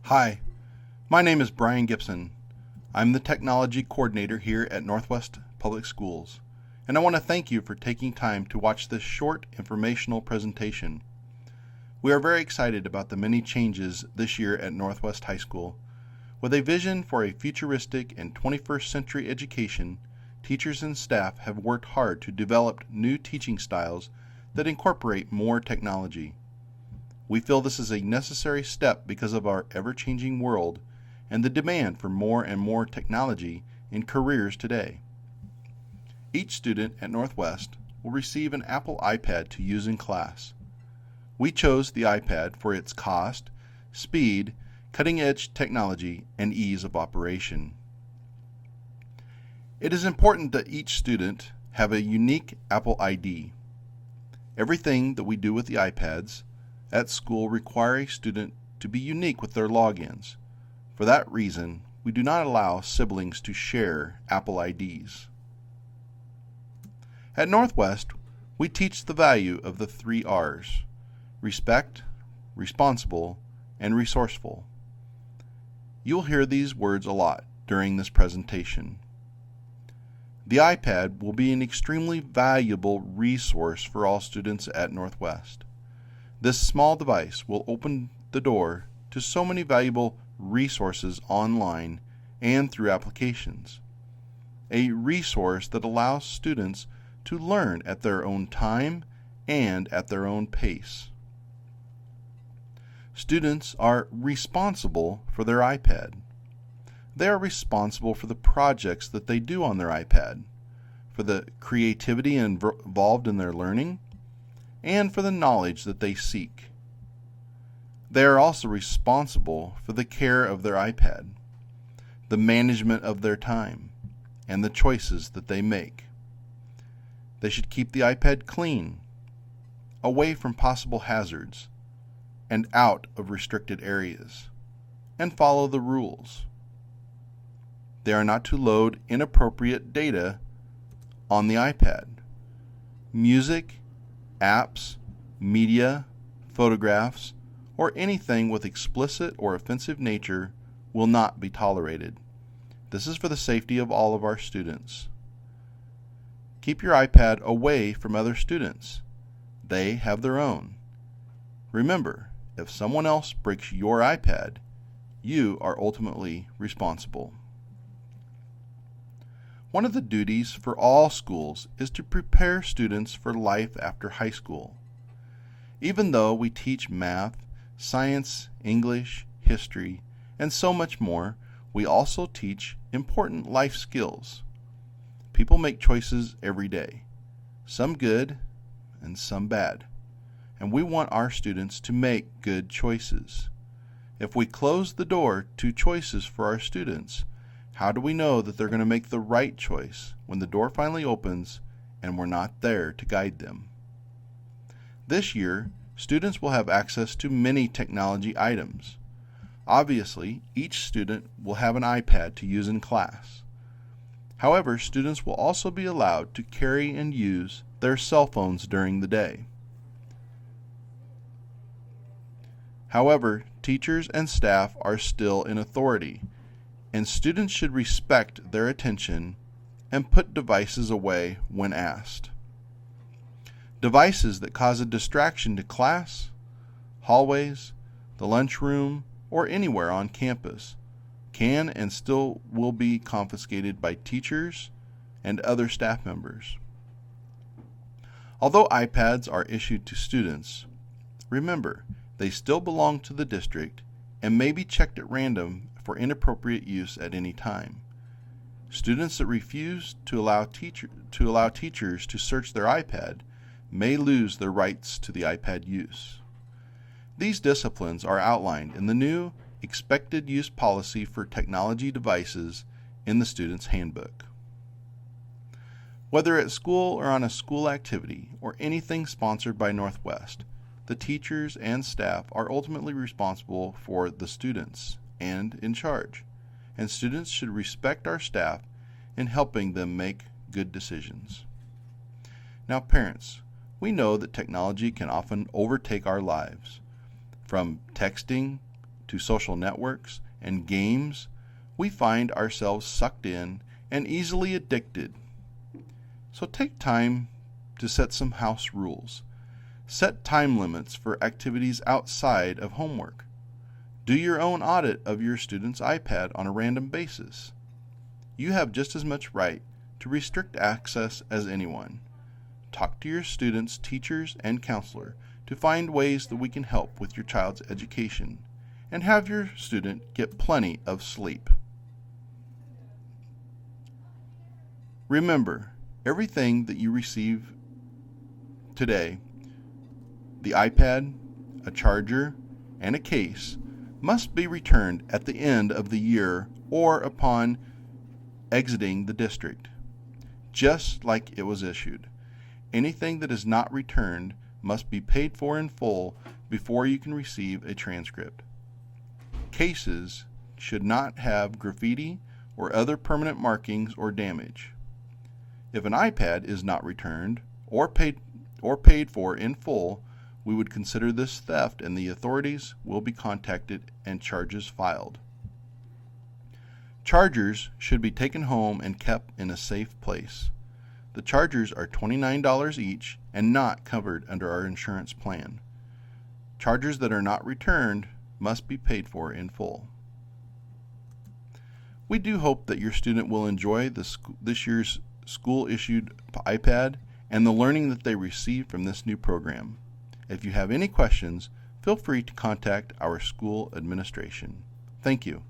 Hi, my name is Brian Gibson. I'm the Technology Coordinator here at Northwest Public Schools, and I want to thank you for taking time to watch this short informational presentation. We are very excited about the many changes this year at Northwest High School. With a vision for a futuristic and 21st century education, teachers and staff have worked hard to develop new teaching styles that incorporate more technology. We feel this is a necessary step because of our ever-changing world and the demand for more and more technology in careers today. Each student at Northwest will receive an Apple iPad to use in class. We chose the iPad for its cost, speed, cutting-edge technology, and ease of operation. It is important that each student have a unique Apple ID. Everything that we do with the iPads at school require a student to be unique with their logins. For that reason, we do not allow siblings to share Apple IDs. At Northwest, we teach the value of the 3 R's: respect, responsible, and resourceful. You'll hear these words a lot during this presentation. The iPad will be an extremely valuable resource for all students at Northwest. This small device will open the door to so many valuable resources online and through applications. A resource that allows students to learn at their own time and at their own pace. Students are responsible for their iPad. They are responsible for the projects that they do on their iPad, for the creativity involved in their learning, and for the knowledge that they seek. They are also responsible for the care of their iPad, the management of their time, and the choices that they make. They should keep the iPad clean, away from possible hazards, and out of restricted areas, and follow the rules. They are not to load inappropriate data on the iPad. Music, apps, media, photographs, or anything with explicit or offensive nature will not be tolerated. This is for the safety of all of our students. Keep your iPad away from other students. They have their own. Remember, if someone else breaks your iPad, you are ultimately responsible. One of the duties for all schools is to prepare students for life after high school. Even though we teach math, science, English, history, and so much more, we also teach important life skills. People make choices every day, some good and some bad, and we want our students to make good choices. If we close the door to choices for our students, how do we know that they're going to make the right choice when the door finally opens and we're not there to guide them? This year, students will have access to many technology items. Obviously, each student will have an iPad to use in class. However, students will also be allowed to carry and use their cell phones during the day. However, teachers and staff are still in authority, and students should respect their attention and put devices away when asked. Devices that cause a distraction to class, hallways, the lunchroom, or anywhere on campus can and still will be confiscated by teachers and other staff members. Although iPads are issued to students, remember, they still belong to the district and may be checked at random for inappropriate use at any time. Students that refuse to allow teachers to search their iPad may lose their rights to the iPad use. These disciplines are outlined in the new Expected Use Policy for Technology Devices in the Student's Handbook. Whether at school or on a school activity or anything sponsored by Northwest, the teachers and staff are ultimately responsible for the students and in charge, and students should respect our staff in helping them make good decisions. Now, parents, we know that technology can often overtake our lives. From texting to social networks and games, we find ourselves sucked in and easily addicted. So take time to set some house rules. Set time limits for activities outside of homework. Do your own audit of your student's iPad on a random basis. You have just as much right to restrict access as anyone. Talk to your students, teachers, and counselor to find ways that we can help with your child's education, and have your student get plenty of sleep. Remember, everything that you receive today, the iPad, a charger, and a case, must be returned at the end of the year or upon exiting the district, just like it was issued. Anything that is not returned must be paid for in full before you can receive a transcript. Cases should not have graffiti or other permanent markings or damage. If an iPad is not returned or paid for in full, we would consider this theft, and the authorities will be contacted and charges filed. Chargers should be taken home and kept in a safe place. The chargers are $29 each and not covered under our insurance plan. Chargers that are not returned must be paid for in full. We do hope that your student will enjoy this year's school-issued iPad and the learning that they receive from this new program. If you have any questions, feel free to contact our school administration. Thank you.